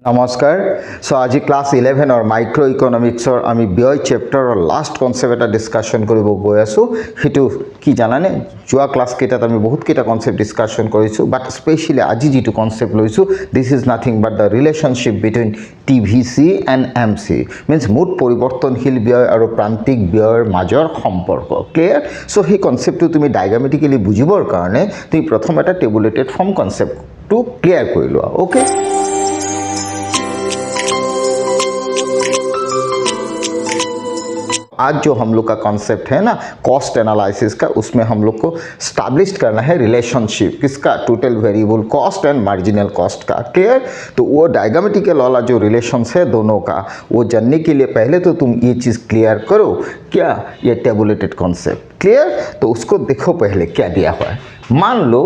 নমস্কাৰ সো আজি ক্লাস 11 और माइक्रो इकोनॉमिक्सर आमी व्यय चैप्टर और लास्ट कन्सेप्ट এটা डिस्कशन কৰিব গৈ আছো হেতু কি জানানে জুয়া ক্লাস কেটাত আমি বহুত কেটা কনসেপ্ট ডিসকাশন কৰিছো বাট স্পেশালি আজি যেটো কনসেপ্ট লৈছো this is nothing but the relationship between TVC and MC means মুঠ পৰিৱৰ্তনশীল ব্যয় আৰু প্ৰান্তিক ব্যয়ৰ মাজৰ সম্পৰ্ক ক্লিয়াৰ সো হি কনসেপ্টটো তুমি ডায়াগ্ৰামেটিক্যালি বুজিবৰ কাৰণে তুমি প্ৰথম এটা টেবুলেটেড ফৰ্ম কনসেপ্টটো ক্লিয়াৰ কৰি লোৱা ওকে आज जो हम लोग का कॉन्सेप्ट है ना कॉस्ट एनालिसिस का उसमें हम लोग को स्टैब्लिश करना है रिलेशनशिप किसका total variable cost and marginal cost का क्लियर तो वो डायग्रामेटिकल वाला जो रिलेशंस है दोनों का वो जानने के लिए पहले तो तुम ये चीज़ क्लियर करो क्या ये टेबुलेटेड कॉन्सेप्ट क्लियर तो उसको देखो पहले क्या दिया हुआ है मान लो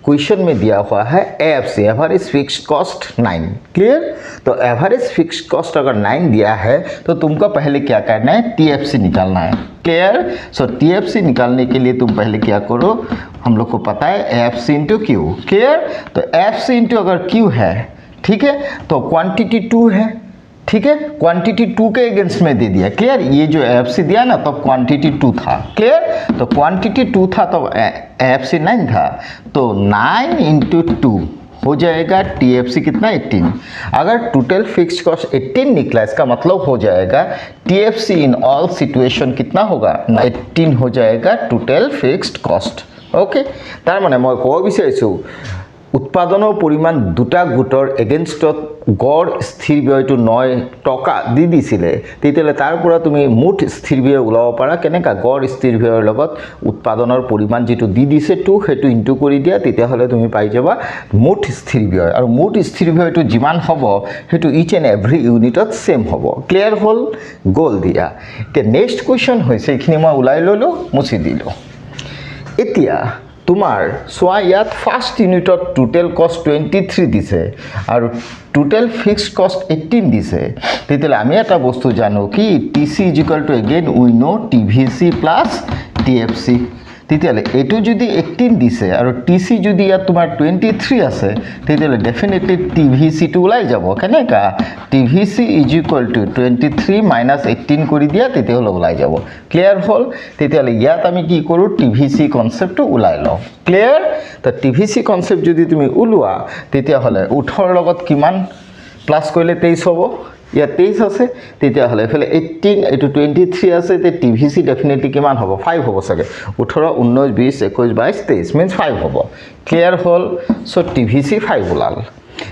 क्वेश्चन में दिया हुआ है AFC average fixed cost 9 clear तो एवरेज फिक्स्ड कॉस्ट अगर 9 दिया है तो तुमको पहले क्या करना है टीएफसी निकालना है क्लियर सो टीएफसी निकालने के लिए तुम पहले क्या करो हम लोग को पता है एएफसी इंटू क्यू क्लियर तो एएफसी इंटू अगर क्यू है ठीक है तो क्वांटिटी 2 है ठीक है क्वांटिटी 2 के अगेंस्ट में दे दिया क्लियर ये जो एएफसी दिया ना तो क्वांटिटी 2 था क्लियर तो क्वांटिटी 2 था तो एएफसी 9 था तो 9 इंटू 2 हो जाएगा टीएफसी कितना 18 अगर टोटल फिक्स्ड कॉस्ट 18 निकला इसका मतलब हो जाएगा टीएफसी इन ऑल सिचुएशन कितना होगा 18 हो जाएगा टोटल फिक्स्ड कॉस्ट ओके तार माने मैं कब विचारिছো उत्पादনৰ পৰিমাণ দুটা গোটৰ এগেইনষ্টত গড় স্থিৰ ব্যয়টো 9 টকা দি দিছিলে তেতিয়ালে তাৰ পৰা তুমি মুঠ স্থিৰ ব্যয় ওলাব পাৰা কেনেকা গড় স্থিৰ ব্যয়ৰ লগত উৎপাদনৰ পৰিমাণ যেটো দি দিছে টু হেতু ইনটু কৰি দিয়া তেতিয়া হলে তুমি পাই যাবা মুঠ স্থিৰ ব্যয় আৰু মুঠ স্থিৰ ব্যয়টো যিমান হ'ব হেতু ইচ এন্ড এভৰি ইউনিটত সেম হ'ব ক্লিয়াৰ হল গোল দিয়া তে নেক্সট কোৱেশ্চন হৈছে এখিনি মই উলাই ললো মুছি দিলো এতিয়া तुम्हार चुआ इतना फार्स्ट यूनिटत टोटल कस्ट 23 दिसे और टोटल फिक्स्ड कस्ट 18 दिसे तेतियाले आमी एटा बस्तु जानो कि TC is equal to again we know TVC plus TFC तेतियाले एटु जदि 18 दिसे और टीसी जदि इतना तुम्हार 23 आछे तेतियाले डेफिनेटली टीवीसी टू उलाई जाबो केनेका TVC is equal to 23 minus 18 करि दिया तेतियाले उलाई जाबो क्लियर हल तेतियाले यात आमी कि करू टीवीसी कन्सेप्ट उलाई लो क्लियर तो टीवीसी कन्सेप्ट जदि तुमी उलुआ तेतियाले 18 लगत किमान प्लस कइले 23 हबो या 23 আছে তেতিয়াহলে এফালে 18 এটো 23 আছে তে টিভিসি ডেফিনেটলি কিমান হ'ব 5 হ'ব সকে 18 19 20 21 22 23 মিন্স 5 হ'ব ক্লিয়ার হল সো টিভিসি 5 ওলাল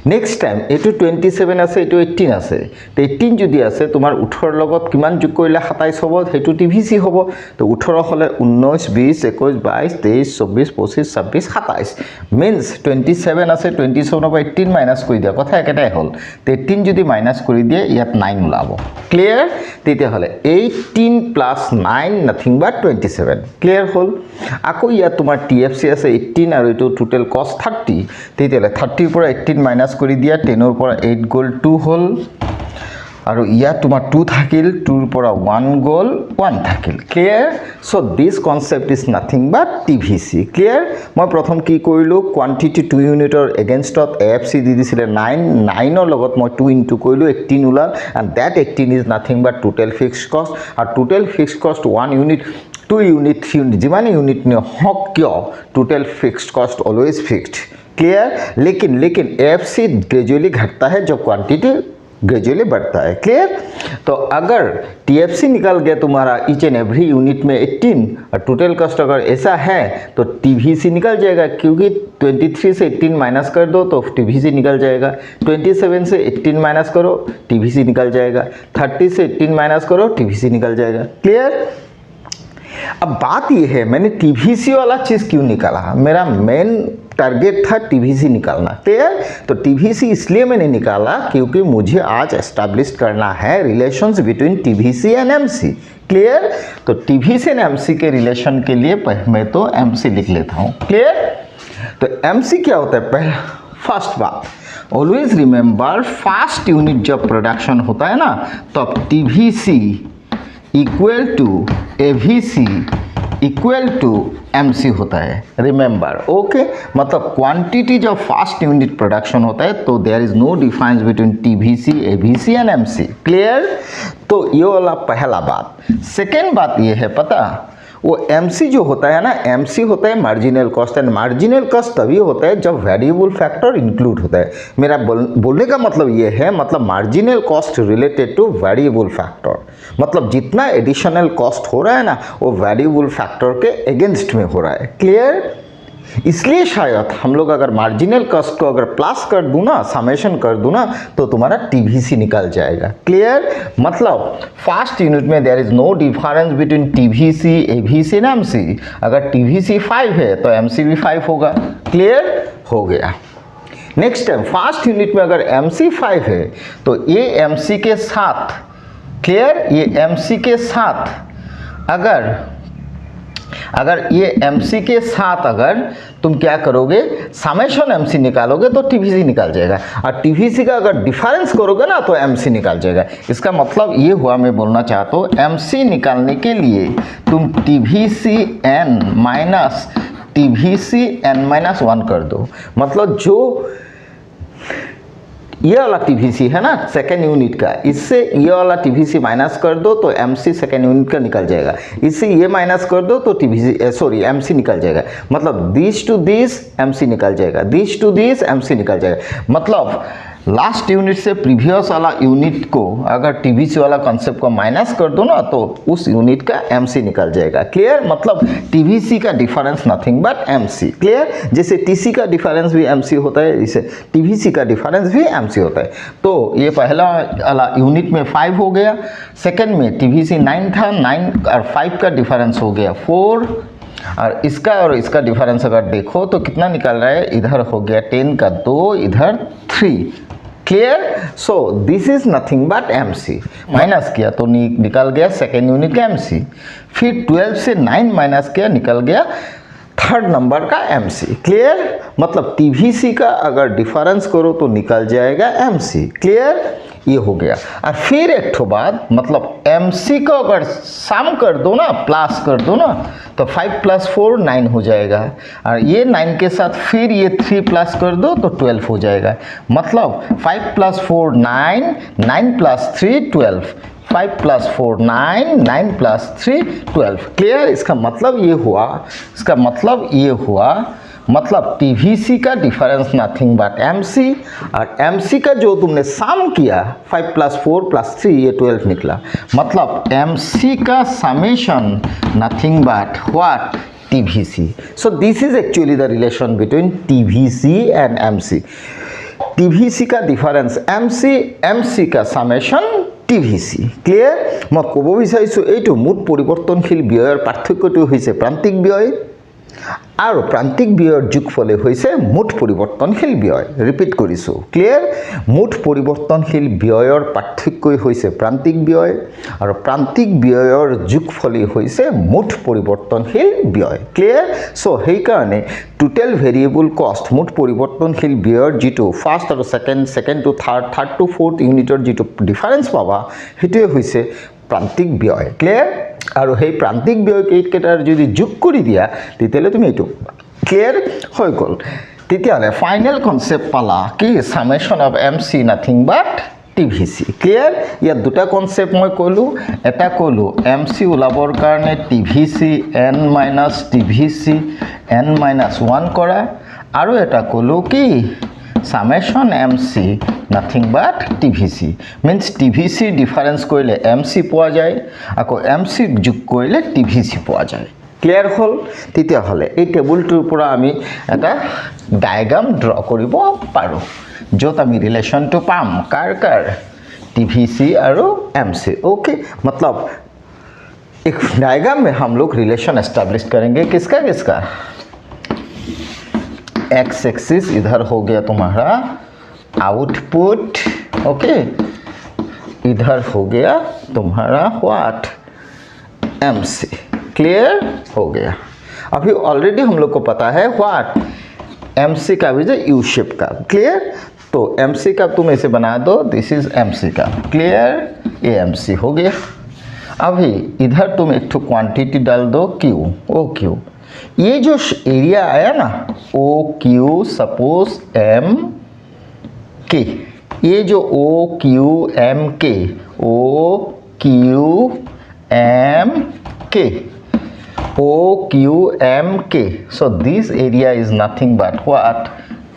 नेक्स्ट टाइम एटू 27 আছে एटू 18 আছে তো 18 যদি আছে তোমার 18 লগত কিমান যোগ কৰিলে 27 হ'ব হেতু টিভিসি হ'ব তো 18 হলে 19 20 21 22 23 24 25 26 27 মিন্স 27 আছে 27 পৰা 18 মাইনাস কৰি দিয়া কথা একেটাই হল তো 18 যদি মাইনাস কৰি দিয়ে ইয়াত 9 ওলাব ক্লিয়ার তেতিয়া হলে 18 প্লাস 9 নাথিং বাট 27 ক্লিয়ার হল আকৌ ইয়াত তোমাৰ টিএফসি আছে 18 আৰু এটো টোটাল কষ্ট 30 তেতিয়ালে 30 পৰা 18 माइनस करी दिया 10 पर 8 गोल 2 होल और इया तुम 2 थाकिल 2 पर 1 गोल 1 थाकिल clear so this concept is nothing but TVC clear मैं प्रथम की करिलो क्वांटिटी 2 यूनिटर एगेंस्टत एएफसी दी दिसिले 9 9 र लगत मैं 2 इनटू करिलो 18 उलाल and that 18 is nothing but total fixed cost और total fixed cost 1 unit 2 unit 3 जिमानी यूनिट ने हक क्यों total fixed cost always fixed clear लेकिन एएफसी ग्रेजुअली घटता है जब क्वांटिटी ग्रेजुअली बढ़ता है क्लियर तो अगर टीएफसी निकल गया तुम्हारा ईच एंड एवरी यूनिट में 18 और टोटल कॉस्ट अगर ऐसा है तो टीवीसी निकल जाएगा क्योंकि 23 से 18 माइनस कर दो तो टीवीसी निकल जाएगा 27 से 18 माइनस करो टीवीसी निकल जाएगा 30 से 18 माइनस करो टीवीसी निकल जाएगा क्लियर अब बात यह है मैंने टीवीसी वाला चीज़ क्यों निकाला मेरा मेन टारगेट था टीवीसी निकालना क्लियर तो टीवीसी इसलिए मैंने निकाला क्योंकि मुझे आज एस्टैब्लिश करना है relations between TVC and MC clear तो टीवीसी एंड एमसी के रिलेशन के लिए मैं तो एमसी लिख लेता हूँ क्लियर तो एमसी क्या होता है पहला फर्स्ट बात ऑलवेज रिमेंबर फर्स्ट यूनिट जब प्रोडक्शन होता है ना तब TVC equal to AVC equal to MC होता है, रिमेंबर। ओके, मतलब quantities of first unit production होता है, तो there is no difference between TVC, ABC एंड MC। क्लियर? तो ये वाला पहला बात। सेकेंड बात ये है, पता वो MC जो होता है ना, MC होता है marginal cost, and marginal cost तभी होता है जब वेरिएबल फैक्टर इंक्लूड होता है। मेरा बोलने का मतलब ये है, मतलब marginal cost related two variable factor, मतलब जितना एडिशनल कॉस्ट हो रहा है ना, वो वेरिएबल फैक्टर के अगेंस्ट में हो रहा है। क्लियर? इसलिए शायद हम लोग अगर मार्जिनल कॉस्ट को अगर प्लस कर दूँ ना, समेशन कर दूँ ना, तो तुम्हारा TVC निकल जाएगा। क्लियर? मतलब फास्ट यूनिट में there is no difference between TVC, ABC एंड MC। अगर TVC 5 है तो MC भी 5 होगा। क्लियर? हो गया। नेक्स्ट टाइम फास्ट यूनिट में अगर MC 5 है तो ये MC के साथ, क्लियर, ये MC के साथ अगर ये MC के साथ अगर तुम क्या करोगे, समेशन MC निकालोगे तो TVC निकल जाएगा, और TVC का अगर डिफरेंस करोगे ना तो MC निकल जाएगा। इसका मतलब ये हुआ, मैं बोलना चाहता हूँ MC निकालने के लिए तुम TVC n -1 कर दो। मतलब जो ये वाला TVC है ना सेकेंड यूनिट का, इससे ये वाला TVC माइनस कर दो तो MC सेकेंड यूनिट का निकल जाएगा, इससे ये माइनस कर दो तो MC निकल जाएगा। मतलब दिस टू दिस MC निकल जाएगा, दिस टू दिस MC निकल जाएगा। मतलब लास्ट यूनिट से प्रीवियस वाला यूनिट को अगर TVC वाला कॉन्सेप्ट को माइनस कर दो ना तो उस यूनिट का MC निकल जाएगा। क्लियर? मतलब TVC का difference nothing but MC। Clear? जैसे TC का डिफरेंस भी MC होता है, जैसे TVC का डिफरेंस भी MC होता है। तो ये पहला वाला यूनिट में 5 हो गया, सेकेंड में TVC 9 था, 9 और 5 का डिफरेंस हो गया 4, और इसका डिफरेंस अगर देखो तो कितना निकल रहा है, इधर हो गया 10 का 2, इधर 3। Clear? So this is nothing but MC। Minus किया तो निकल गया सेकेंड यूनिट का MC, फिर 12 से 9 माइनस किया, निकल गया थर्ड नंबर का MC। क्लियर? मतलब TVC का अगर डिफरेंस करो तो निकल जाएगा MC। क्लियर? ये हो गया। और फिर एक ठो बात, मतलब MC को अगर सम कर दो ना, प्लस कर दो ना, तो 5 + 4 9 हो जाएगा, और ये 9 के साथ फिर ये 3 प्लस कर दो तो 12 हो जाएगा। मतलब 5 + 4 9, 9 + 3 12, 5 + 4 9, 9 + 3 12। क्लियर? इसका मतलब ये हुआ, मतलब TVC का डिफरेंस नथिंग बट MC, और MC का जो तुमने सम किया 5 + 4 + 3 ये 12 निकला। मतलब MC का summation nothing but what, TVC। So this is actually the relation between TVC and MC। TVC का डिफरेंस MC का समेशन TVC। क्लियर? मैं कब विचारिছোঁ এইটো মুঠ পৰিৱৰ্তনশীল ব্যয়ৰ পাৰ্থক্যটো হৈছে প্ৰান্তিক ব্যয়, আৰু প্ৰান্তিক ব্যয়ৰ যোগফলে হৈছে মুঠ পৰিৱৰ্তনশীল ব্যয়। ৰিপিট কৰিছোঁ। ক্লিয়াৰ? মুঠ পৰিৱৰ্তনশীল ব্যয়ৰ পাৰ্থক্যই হৈছে প্ৰান্তিক ব্যয়, আৰু প্ৰান্তিক ব্যয়ৰ যোগফলেই হৈছে মুঠ পৰিৱৰ্তনশীল ব্যয়। ক্লিয়াৰ? সো সেইকাৰণে টোটেল ভেৰিয়েবল কষ্ট, মুঠ পৰিৱৰ্তনশীল ব্যয়ৰ যিটো ফাৰ্ষ্ট আৰু second to third, third to fourth ইউনিটৰ যিটো ডিফাৰেঞ্চ পাবা সেইটোৱে হৈছে প্ৰান্তিক ব্যয়। ক্লিয়াৰ? আৰু সেই প্ৰান্তিক ব্যয়কেইটাৰ যদি যোগ কৰি দিয়া তেতিয়াহ'লে তুমি এইটো ক্লিয়াৰ হৈ গ'ল। তেতিয়াহ'লে ফাইনেল কনচেপ্ট পালা কি, summation of MC nothing but TVC। Clear? ইয়াত দুটা কনচেপ্ট মই ক'লোঁ, এটা ক'লোঁ MC ওলাবৰ কাৰণে TVC n-1 কৰা, আৰু এটা ক'লোঁ কি সামেশ্যন MC nothing but TVC। Means TVC difference কৰিলে MC পোৱা যায়, আকৌ MC যোগ কৰিলে TVC পোৱা যায়। ক্লিয়াৰ হ'ল? তেতিয়াহ'লে এই টেবুলটোৰ পৰা আমি এটা ডায়েগ্ৰাম ড্ৰ কৰিব পাৰোঁ, য'ত আমি ৰিলেশ্যনটো পাম কাৰ TVC और MC। ओके, मतलब एक डायग्राम में हम लोग रिलेशन एस्टैब्लिश करेंगे किसका, एक्स एक्सिस इधर हो गया तुम्हारा आउटपुट, ओके, इधर हो गया तुम्हारा व्हाट, MC। क्लियर हो गया? अभी ऑलरेडी हम लोग को पता है व्हाट MC का भी जो यू शेप का। क्लियर? तो MC का तुम ऐसे बना दो, दिस इज MC का। क्लियर? ये MC हो गया। अभी इधर तुम एक तो क्वांटिटी डाल दो क्यू, ओ क्यू, ये जो एरिया आया ना ओ क्यू सपोज एम के, ये जो ओ क्यू एम के, ओ क्यू एम के, ओ Q M K, so this area is nothing but what,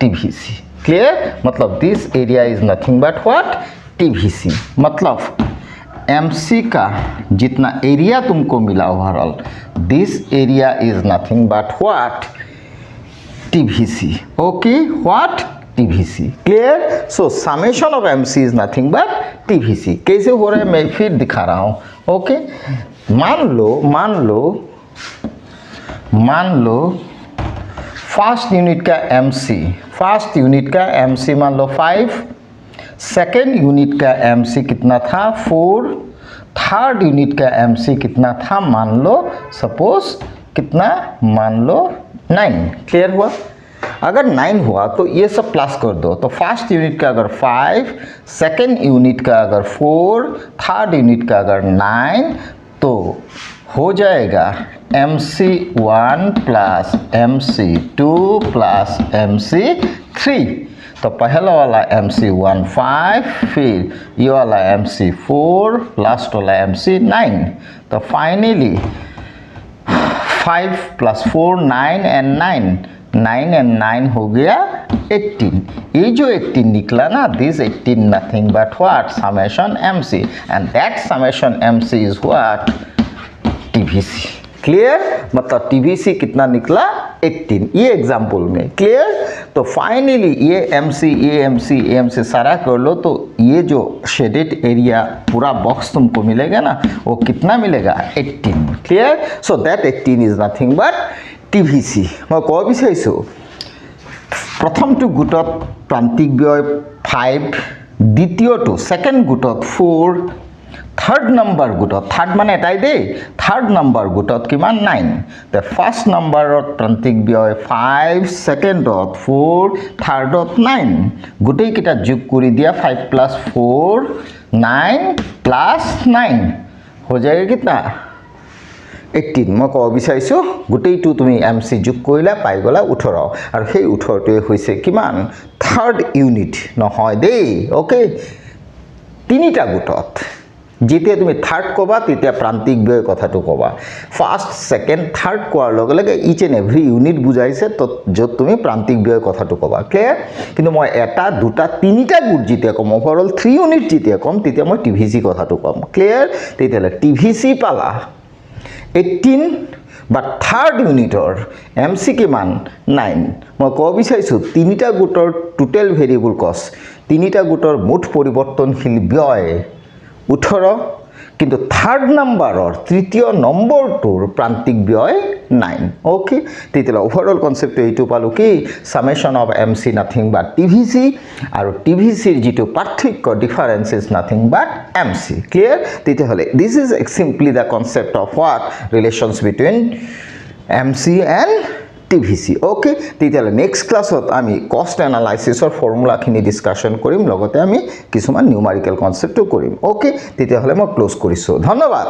TVC. Clear, मतलब this area is nothing but what, TVC. मतलब एमसी का जितना एरिया तुमको मिला overall, this area is nothing but what, TVC. Okay, what, TVC. Clear, so summation of MC is nothing but TVC. कैसे हो रहा है मैं फिर दिखा रहा हूं। ओके, मान लो फर्स्ट यूनिट का एमसी, फर्स्ट यूनिट का एमसी मान लो 5, सेकेंड यूनिट का एमसी कितना था 4, थर्ड यूनिट का एमसी कितना था मान लो सपोज कितना, मान लो 9। क्लियर हुआ, अगर 9 हुआ तो ये सब प्लस कर दो, तो फर्स्ट यूनिट का अगर 5, सेकेंड यूनिट का अगर 4, थर्ड यूनिट का अगर 9, तो हो जाएगा MC1 plus MC2 plus MC3। तो पहला वाला MC1 5, फिर ये वाला MC4, लास्ट वाला MC9। तो फाइनली 5 प्लस 4 9 एंड 9, 9 एंड 9 हो गया 18। ये जो 18 निकला ना, this 18 nothing but what, summation MC, and that summation MC is what, TVC. Clear, मतलब टीवीसी कितना निकला 18, ये एग्जाम्पल में। क्लियर, तो फाइनली ये एमसी सारा कर लो, तो ये जो शेडेड एरिया पूरा बॉक्स तुमको मिलेगा ना, वो कितना मिलेगा 18। Clear, so that 18 is nothing but TVC. मैं कब विचारिছো प्रथम टू गुटत प्रांतिक व्यय 5, द्वितीय टू सेकेंड गुटत 4, थर्ड नम्बर गुटत, थर्ड माने एटाई दे, थर्ड नम्बर गुटत किमान 9, तो फर्स्ट नम्बरत प्रांतिक व्यय 5, सेकेंडत 4, थर्डत 9, गोटेई किटा जोग करि दिया 5 प्लस 4 9 प्लस 9 हो जाएगा कितना 18। मैं कब विचारिছো गोटेইটো তুমি এমসি যোগ কৰিলা পাই গলা 18, আৰু সেই 18টোৱে হৈছে কিমান, থাৰ্ড ইউনিট নহয় দেই। ওকে, তিনিটা গোটত যেতিয়া তুমি থাৰ্ড কবা তেতিয়া প্ৰান্তিক ব্যয় কথাটো কবা, ফাৰ্ষ্ট সেকেন্ড থাৰ্ড কোৱাৰ লগে লগে ইচ এণ্ড এভৰি ইউনিট বুজাইছে, তো য'ত তুমি প্ৰান্তিক ব্যয় কথাটো কবা। ক্লিয়াৰ, কিন্তু মই এটা দুটা তিনিটা গোট যেতিয়া কম, ওভাৰঅল 3 ইউনিট যেতিয়া কম, তেতিয়া মই টিভিসি কথাটো কম। ক্লিয়াৰ, তেতিয়াহ'লে টিভিসি পালা 18, বা থাৰ্ড ইউনিটৰ এমসি কিমান 9। মই ক'ব বিচাৰিছোঁ তিনিটা গোটৰ টোটেল ভেৰিয়েবল কষ্ট, তিনিটা গোটৰ মুঠ পৰিৱৰ্তনশীল ব্যয় 18, কিন্তু থাৰ্ড নাম্বাৰৰ তৃতীয় নম্বৰটোৰ প্ৰান্তিক ব্যয় 9। ওকে, তেতিয়াহ'লে ওভাৰঅল কনচেপ্টটো এইটো পালোঁ কি, summation of MC nothing but TVC, আৰু টিভিসিৰ যিটো পাৰ্থক্য difference is nothing but MC. Clear, তেতিয়াহ'লে this is simply the concept of what, relations between MC and TVC. Okay, তেতিয়াহ'লে নেক্সট ক্লাছত আমি কষ্ট এনালাইচিছৰ ফৰ্মুলাখিনি ডিছকাশ্যন কৰিম, লগতে আমি কিছুমান নিউমাৰিকেল কনচেপ্টটো কৰিম। ওকে, তেতিয়াহ'লে মই ক্লোজ কৰিছোঁ, ধন্যবাদ।